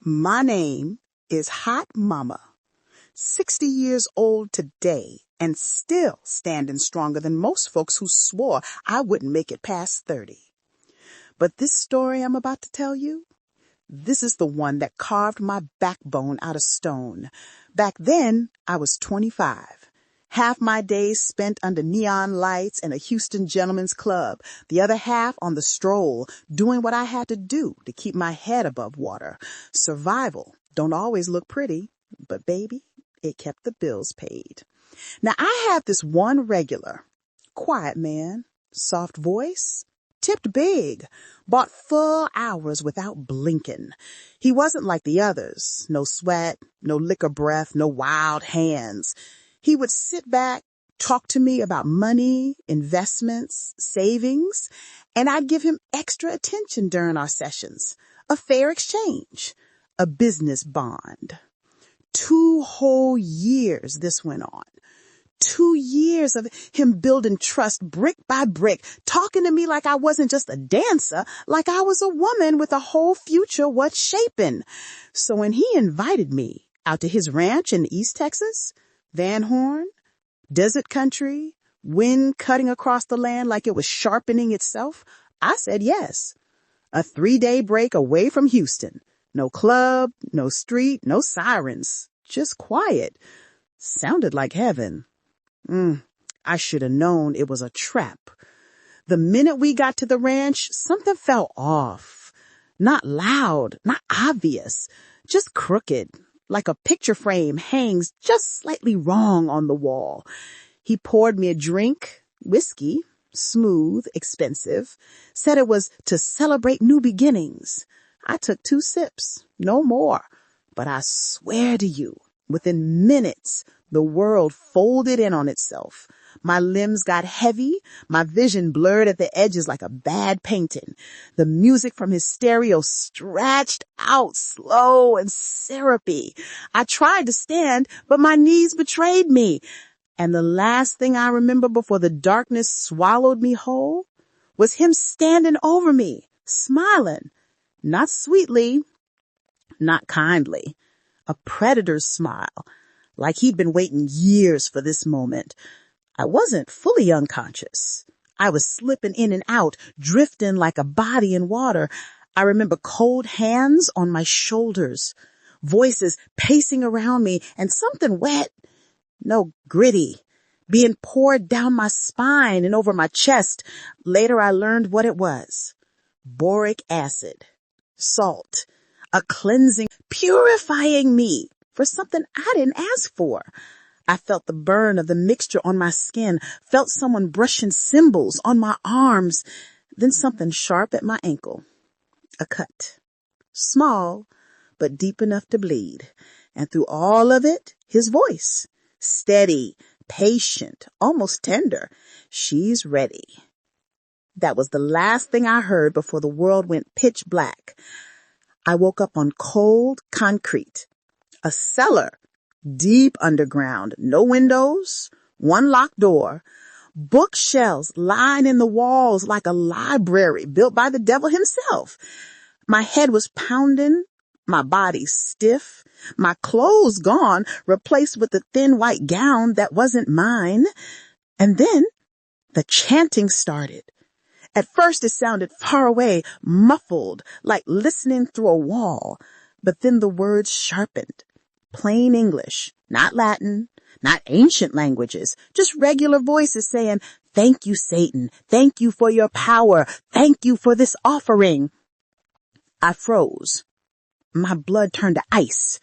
My name is Hot Mama, 60 years old today and still standing stronger than most folks who swore I wouldn't make it past 30. But this story I'm about to tell you, this is the one that carved my backbone out of stone. Back then, I was 25. Half my days spent under neon lights in a Houston gentleman's club, the other half on the stroll, doing what I had to do to keep my head above water. Survival don't always look pretty, but baby, it kept the bills paid. Now I had this one regular, quiet man, soft voice, tipped big, bought full hours without blinking. He wasn't like the others, no sweat, no liquor breath, no wild hands. He would sit back, talk to me about money, investments, savings, and I'd give him extra attention during our sessions. A fair exchange, a business bond. 2 whole years this went on. 2 years of him building trust brick by brick, talking to me like I wasn't just a dancer, like I was a woman with a whole future worth shaping. So when he invited me out to his ranch in East Texas, Van Horn, desert country, wind cutting across the land like it was sharpening itself, I said yes. A 3-day break away from Houston. No club, no street, no sirens. Just quiet. Sounded like heaven. I should have known it was a trap. The minute we got to the ranch, something felt off. Not loud, not obvious, just crooked. Like a picture frame hangs just slightly wrong on the wall. He poured me a drink, whiskey, smooth, expensive, said it was to celebrate new beginnings. I took 2 sips, no more. But I swear to you, within minutes, the world folded in on itself. My limbs got heavy, my vision blurred at the edges like a bad painting. The music from his stereo stretched out slow and syrupy. I tried to stand, but my knees betrayed me. And the last thing I remember before the darkness swallowed me whole was him standing over me, smiling, not sweetly, not kindly, a predator's smile, like he'd been waiting years for this moment. I wasn't fully unconscious. I was slipping in and out, drifting like a body in water. I remember cold hands on my shoulders, voices pacing around me, and something wet, no, gritty, being poured down my spine and over my chest. Later I learned what it was. Boric acid, salt, a cleansing, purifying me for something I didn't ask for. I felt the burn of the mixture on my skin, felt someone brushing symbols on my arms, then something sharp at my ankle. A cut. Small, but deep enough to bleed. And through all of it, his voice. Steady, patient, almost tender. She's ready. That was the last thing I heard before the world went pitch black. I woke up on cold concrete. A cellar. Deep underground, no windows, one locked door, bookshelves lining the walls like a library built by the devil himself. My head was pounding, my body stiff, my clothes gone, replaced with the thin white gown that wasn't mine. And then the chanting started. At first it sounded far away, muffled, like listening through a wall. But then the words sharpened. Plain English, not Latin, not ancient languages, just regular voices saying, "Thank you, Satan. Thank you for your power. Thank you for this offering." I froze. My blood turned to ice.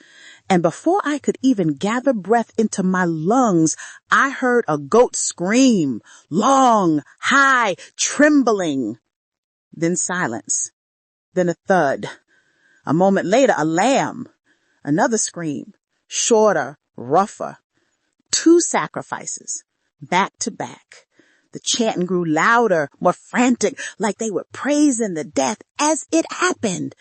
And before I could even gather breath into my lungs, I heard a goat scream, long, high, trembling. Then silence. Then a thud. A moment later, a lamb. Another scream, shorter, rougher. 2 sacrifices, back to back. The chanting grew louder, more frantic, like they were praising the death as it happened.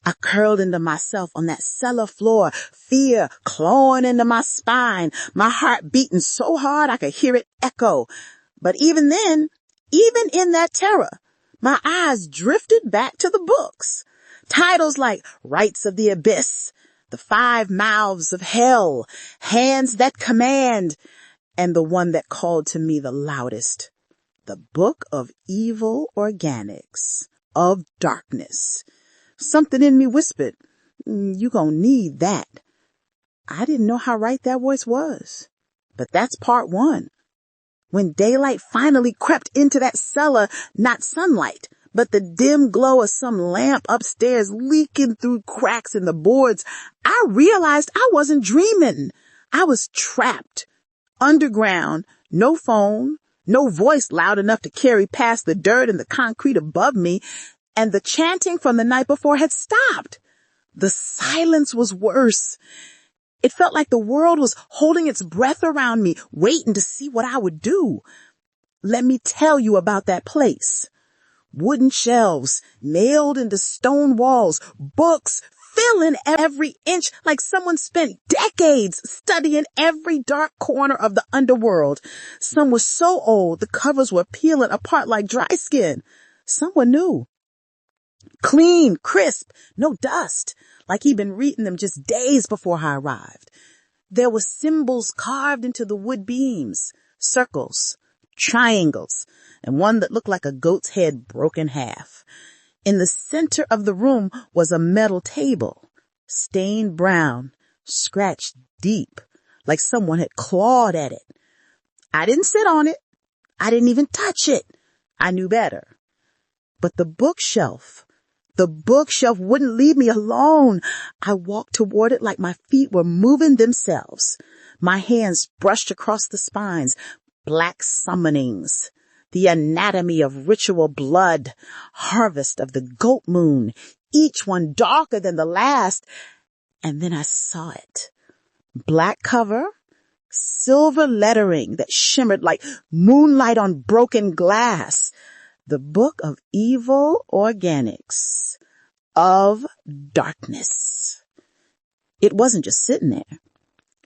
I curled into myself on that cellar floor, fear clawing into my spine, my heart beating so hard I could hear it echo. But even then, even in that terror, my eyes drifted back to the books. Titles like Rites of the Abyss, The 5 Mouths of Hell, Hands That Command, and the one that called to me the loudest, The Book of Evil Organics, of Darkness. Something in me whispered, you gonna need that. I didn't know how right that voice was. But that's part one. When daylight finally crept into that cellar, not sunlight, but the dim glow of some lamp upstairs leaking through cracks in the boards, I realized I wasn't dreaming. I was trapped, underground, no phone, no voice loud enough to carry past the dirt and the concrete above me, and the chanting from the night before had stopped. The silence was worse. It felt like the world was holding its breath around me, waiting to see what I would do. Let me tell you about that place. Wooden shelves, nailed into stone walls, books filling every inch like someone spent decades studying every dark corner of the underworld. Some were so old the covers were peeling apart like dry skin. Some were new. Clean, crisp, no dust, like he'd been reading them just days before I arrived. There were symbols carved into the wood beams, circles, triangles, and one that looked like a goat's head broken in half. In the center of the room was a metal table, stained brown, scratched deep, like someone had clawed at it. I didn't sit on it. I didn't even touch it. I knew better. But the bookshelf wouldn't leave me alone. I walked toward it like my feet were moving themselves. My hands brushed across the spines. Black summonings, the anatomy of ritual blood, harvest of the goat moon, each one darker than the last. And then I saw it. Black cover, silver lettering that shimmered like moonlight on broken glass. The Book of Evil Organics, of Darkness. It wasn't just sitting there.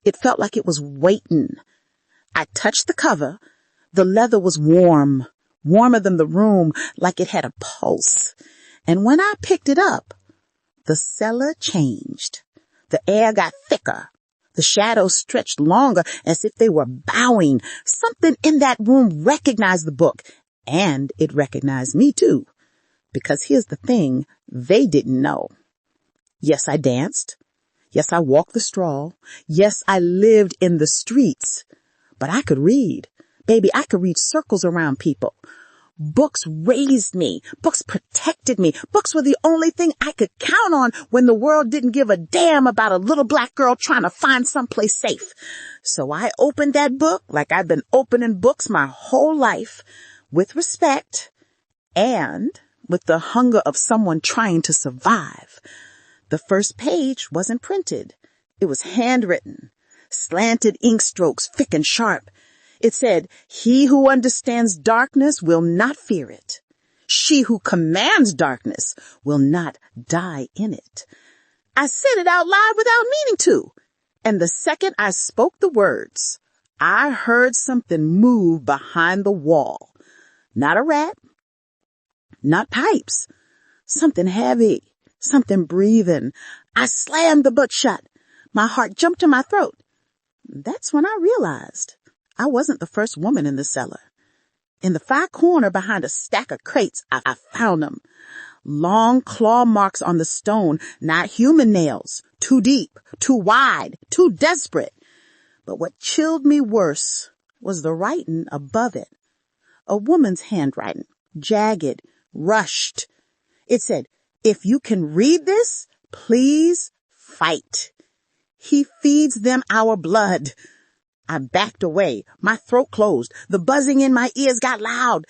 It felt like it was waiting. I touched the cover. The leather was warm, warmer than the room, like it had a pulse. And when I picked it up, the cellar changed. The air got thicker. The shadows stretched longer as if they were bowing. Something in that room recognized the book. And it recognized me too. Because here's the thing they didn't know. Yes, I danced. Yes, I walked the straw. Yes, I lived in the streets. But I could read. Baby, I could read circles around people. Books raised me. Books protected me. Books were the only thing I could count on when the world didn't give a damn about a little black girl trying to find someplace safe. So I opened that book like I've been opening books my whole life, with respect and with the hunger of someone trying to survive. The first page wasn't printed. It was handwritten, slanted ink strokes, thick and sharp. It said, "He who understands darkness will not fear it. She who commands darkness will not die in it." I said it out loud without meaning to. And the second I spoke the words, I heard something move behind the wall. Not a rat, not pipes, something heavy, something breathing. I slammed the book shut. My heart jumped to my throat. That's when I realized I wasn't the first woman in the cellar. In the far corner behind a stack of crates, I found them. Long claw marks on the stone, not human nails, too deep, too wide, too desperate. But what chilled me worse was the writing above it. A woman's handwriting, jagged, rushed. It said, "If you can read this, please fight. He feeds them our blood." I backed away. My throat closed. The buzzing in my ears got loud.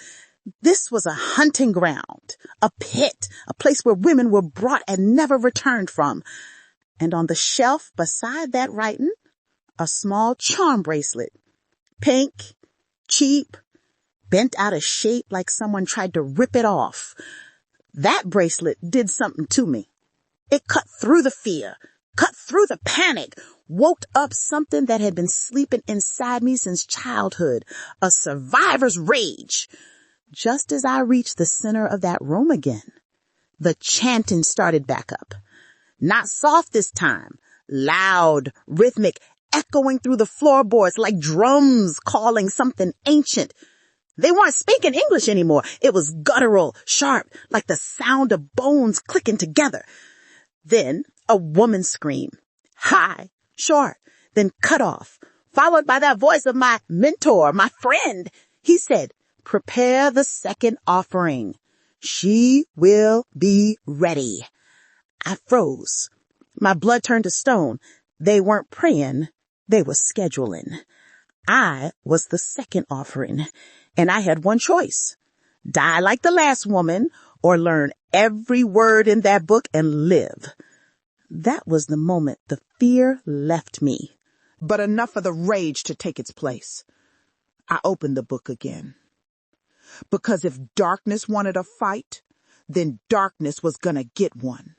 This was a hunting ground, a pit, a place where women were brought and never returned from. And on the shelf beside that writing, a small charm bracelet. Pink, cheap, bent out of shape like someone tried to rip it off. That bracelet did something to me. It cut through the fear, cut through the panic, woke up something that had been sleeping inside me since childhood, a survivor's rage. Just as I reached the center of that room again, The chanting started back up. Not soft this time. Loud, rhythmic, echoing through the floorboards like drums calling something ancient. They weren't speaking English anymore. It was guttural, sharp, like the sound of bones clicking together. Then a woman's scream. High, short, then cut off, followed by that voice of my mentor, my friend. He said, "Prepare the second offering. She will be ready." I froze. My blood turned to stone. They weren't praying. They were scheduling. I was the second offering, and I had one choice. Die like the last woman or learn every word in that book and live. That was the moment the fear left me. But enough of the rage to take its place. I opened the book again. Because if darkness wanted a fight, then darkness was gonna get one.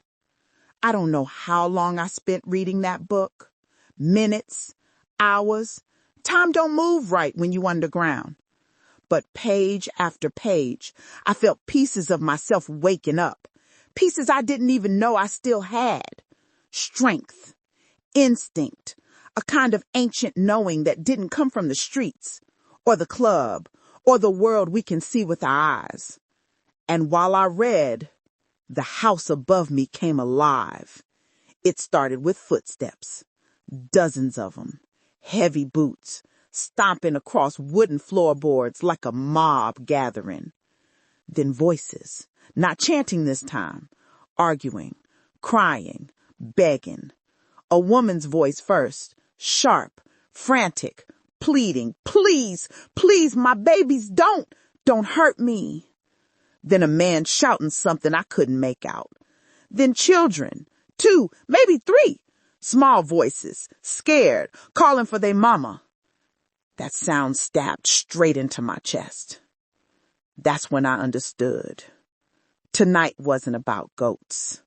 I don't know how long I spent reading that book. Minutes, hours. Time don't move right when you underground. But page after page, I felt pieces of myself waking up. Pieces I didn't even know I still had. Strength, instinct, a kind of ancient knowing that didn't come from the streets, or the club, or the world we can see with our eyes. And while I read, the house above me came alive. It started with footsteps, dozens of them, heavy boots, stomping across wooden floorboards like a mob gathering. Then voices, not chanting this time, arguing, crying, begging. A woman's voice first, sharp, frantic, pleading, "Please, please, my babies, don't hurt me." Then a man shouting something I couldn't make out. Then children, 2, maybe 3, small voices, scared, calling for their mama. That sound stabbed straight into my chest. That's when I understood. Tonight wasn't about goats.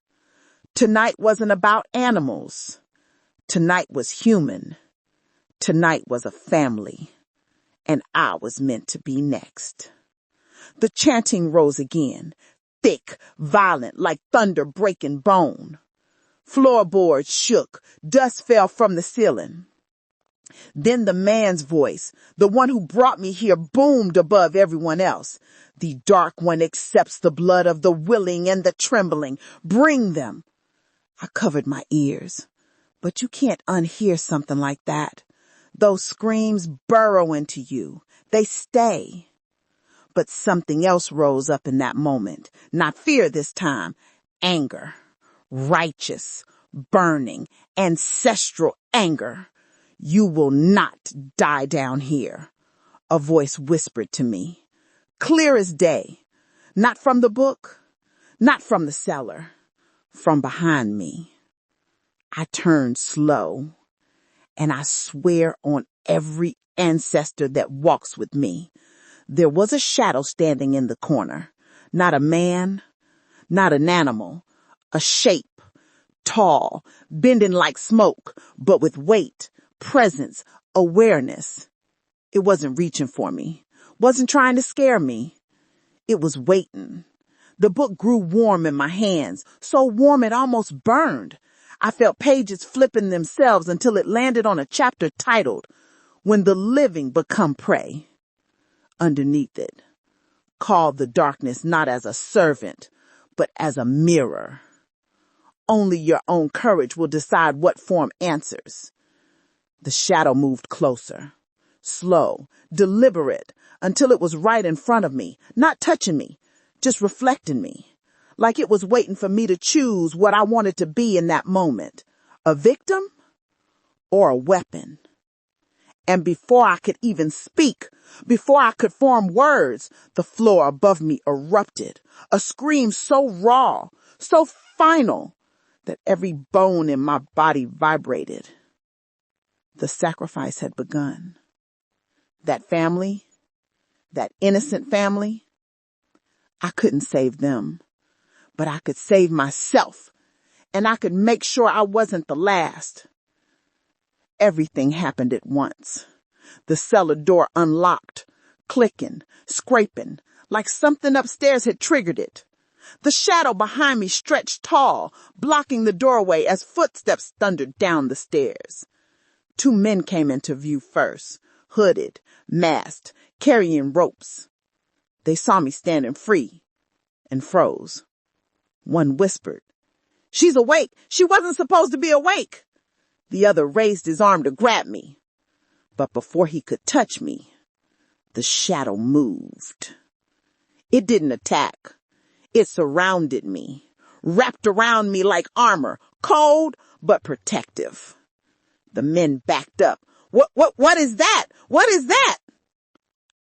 Tonight wasn't about animals. Tonight was human. Tonight was a family. And I was meant to be next. The chanting rose again, thick, violent, like thunder breaking bone. Floorboards shook, dust fell from the ceiling. Then the man's voice, the one who brought me here, boomed above everyone else. "The dark one accepts the blood of the willing and the trembling. Bring them." I covered my ears. But you can't unhear something like that. Those screams burrow into you. They stay. But something else rose up in that moment. Not fear this time. Anger. Righteous. Burning. Ancestral anger. "You will not die down here," a voice whispered to me. Clear as day. Not from the book. Not from the cellar. From behind me. I turned slow. And I swear on every ancestor that walks with me, there was a shadow standing in the corner. Not a man, not an animal, a shape, tall, bending like smoke, but with weight, presence, awareness. It wasn't reaching for me, wasn't trying to scare me. It was waiting. The book grew warm in my hands, so warm it almost burned. I felt pages flipping themselves until it landed on a chapter titled, "When the Living Become Prey." Underneath it, called the darkness not as a servant, but as a mirror. Only your own courage will decide what form answers. The shadow moved closer, slow, deliberate, until it was right in front of me, not touching me, just reflecting me. Like it was waiting for me to choose what I wanted to be in that moment, a victim or a weapon. And before I could even speak, before I could form words, the floor above me erupted, a scream so raw, so final, that every bone in my body vibrated. The sacrifice had begun. That family, that innocent family, I couldn't save them. But I could save myself, and I could make sure I wasn't the last. Everything happened at once. The cellar door unlocked, clicking, scraping, like something upstairs had triggered it. The shadow behind me stretched tall, blocking the doorway as footsteps thundered down the stairs. 2 men came into view first, hooded, masked, carrying ropes. They saw me standing free and froze. One whispered, "She's awake. She wasn't supposed to be awake." The other raised his arm to grab me. But before he could touch me, the shadow moved. It didn't attack. It surrounded me, wrapped around me like armor, cold but protective. The men backed up. What is that? What is that?"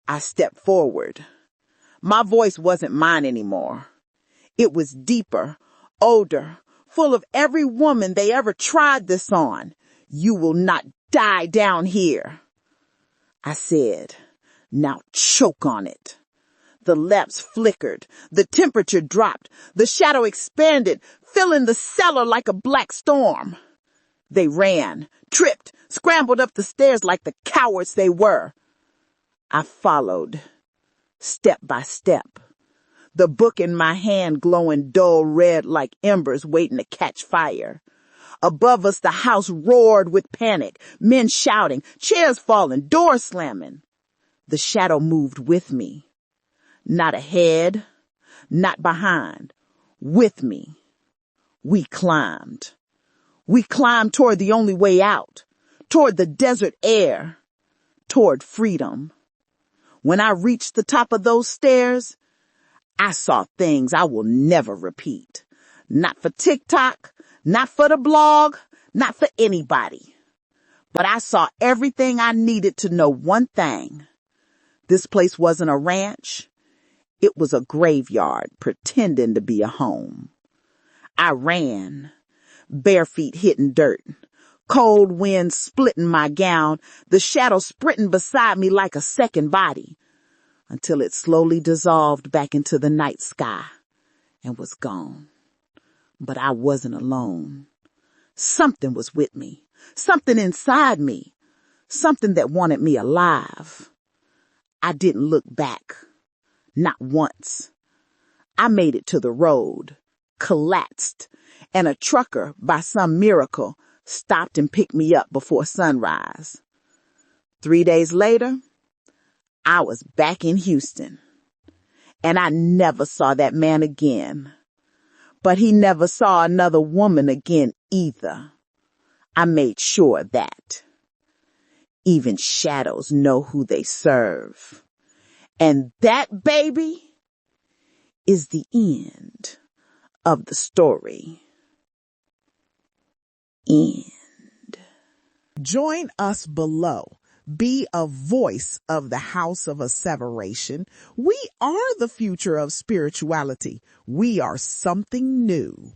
I stepped forward. My voice wasn't mine anymore. It was deeper, older, full of every woman they ever tried this on. "You will not die down here," I said. "Now choke on it." The lamps flickered. The temperature dropped. The shadow expanded, filling the cellar like a black storm. They ran, tripped, scrambled up the stairs like the cowards they were. I followed, step by step, the book in my hand glowing dull red like embers waiting to catch fire. Above us, the house roared with panic, men shouting, chairs falling, doors slamming. The shadow moved with me. Not ahead, not behind, with me. We climbed. We climbed toward the only way out, toward the desert air, toward freedom. When I reached the top of those stairs, I saw things I will never repeat. Not for TikTok, not for the blog, not for anybody. But I saw everything I needed to know one thing. This place wasn't a ranch. It was a graveyard pretending to be a home. I ran, bare feet hitting dirt, cold wind splitting my gown, the shadow sprinting beside me like a second body, until it slowly dissolved back into the night sky and was gone. But I wasn't alone. Something was with me, something inside me, something that wanted me alive. I didn't look back. Not once. I made it to the road, collapsed, and a trucker, by some miracle, stopped and picked me up before sunrise. 3 days later, I was back in Houston, and I never saw that man again. But he never saw another woman again either. I made sure of that. Even shadows know who they serve. And that, baby, is the end of the story. End. Join us below. Be a voice of the House of Asseveration. We are the future of spirituality. We are something new.